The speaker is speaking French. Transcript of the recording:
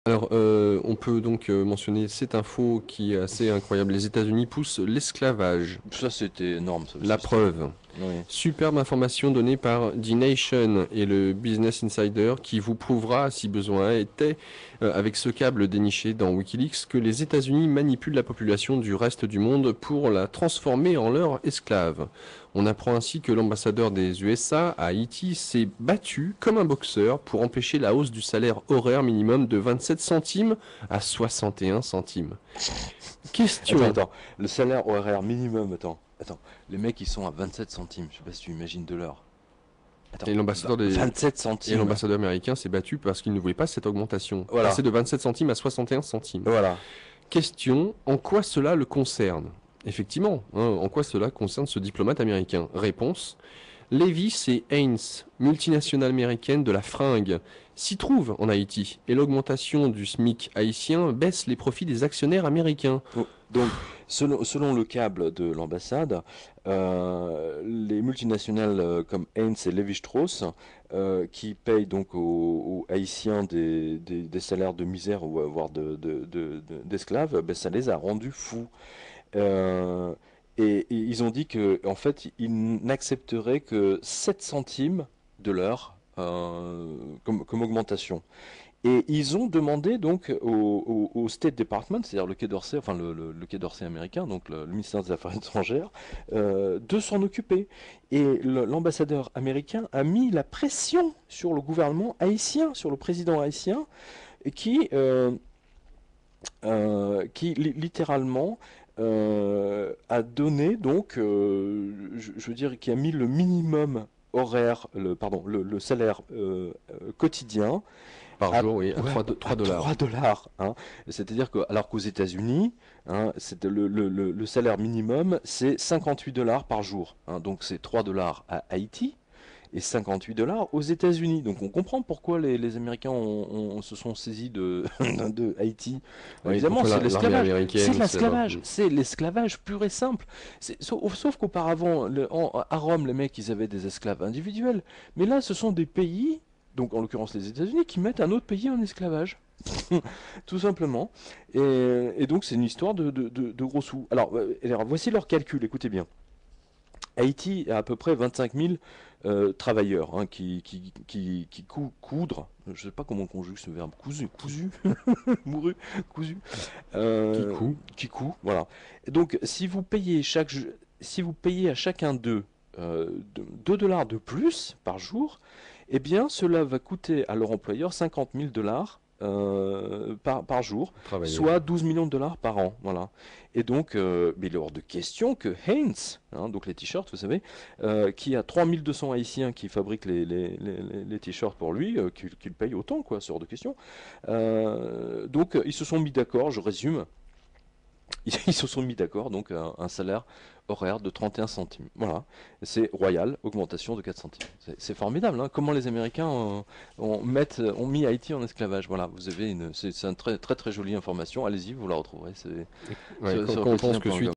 Alors, on peut donc mentionner cette info qui est assez incroyable. Les États-Unis poussent l'esclavage. Ça, c'était énorme, ça aussi. La preuve. Oui. Superbe information donnée par The Nation et le Business Insider qui vous prouvera, si besoin était, avec ce câble déniché dans Wikileaks, que les États-Unis manipulent la population du reste du monde pour la transformer en leur esclave. On apprend ainsi que l'ambassadeur des USA à Haïti s'est battu comme un boxeur pour empêcher la hausse du salaire horaire minimum de 27 centimes à 61 centimes. Question. Attends. Le salaire horaire minimum, attends. Les mecs, ils sont à 27 centimes. Je sais pas si tu imagines de l'heure. Attends. Et l'ambassadeur 27 Et centimes. l'ambassadeur américain s'est battu parce qu'il ne voulait pas cette augmentation. Voilà. Passer de 27 centimes à 61 centimes. Voilà. Question, en quoi cela le concerne? Effectivement, en quoi cela concerne ce diplomate américain? Réponse, Levis et Haynes, multinationale américaine de la fringue, s'y trouvent en Haïti et l'augmentation du SMIC haïtien baisse les profits des actionnaires américains. Donc, selon le câble de l'ambassade, les multinationales comme Heinz et Lévi-Strauss, qui payent donc aux Haïtiens des salaires de misère ou voire d'esclaves, ben, ça les a rendus fous. Et ils ont dit que, en fait, ils n'accepteraient que 7 centimes de l'heure comme augmentation. Et ils ont demandé donc au State Department, c'est-à-dire le Quai d'Orsay, enfin le Quai d'Orsay américain, donc le ministère des Affaires étrangères, de s'en occuper. Et l'ambassadeur américain a mis la pression sur le gouvernement haïtien, sur le président haïtien, qui, littéralement a donné donc, je veux dire, qui a mis le minimum horaire, le salaire quotidien Par jour, oui, à ouais, 3 dollars. 3 dollars. Hein. C'est-à-dire que, alors qu'aux États-Unis, hein, le salaire minimum, c'est 58 dollars par jour. Hein. Donc c'est 3 dollars à Haïti et 58 dollars aux États-Unis. Donc on comprend pourquoi les Américains se sont saisis de Haïti. Oui, Évidemment, c'est l'esclavage. américaine. C'est l'esclavage. C'est l'esclavage pur et simple. Sauf qu'auparavant, à Rome, les mecs, ils avaient des esclaves individuels. Mais là, ce sont des pays, donc en l'occurrence les États-Unis, qui mettent un autre pays en esclavage. Tout simplement. Et donc c'est une histoire de gros sous. Alors, voici leur calcul, écoutez bien. Haïti a à peu près 25 000 travailleurs hein, qui coudrent, je ne sais pas comment on conjugue ce verbe, cousu, mouru, cousu, qui coud, voilà. Et donc si vous payez à chacun d'eux 2 dollars de plus par jour, eh bien cela va coûter à leur employeur 50 000 dollars par jour, soit 12 millions de dollars par an. Voilà. Et donc, mais il est hors de question que Heinz, hein, donc les t-shirts, vous savez, qui a 3200 Haïtiens qui fabriquent les t-shirts pour lui, qu'il paye autant, quoi, c'est hors de question. Donc, ils se sont mis d'accord, je résume, ils se sont mis d'accord, donc un salaire horaire de 31 centimes. Voilà, c'est royal, augmentation de 4 centimes. C'est formidable, hein, comment les Américains ont mis Haïti en esclavage. Voilà, vous avez c'est une très très très jolie information. Allez-y, vous la retrouverez. Quand on pense que suite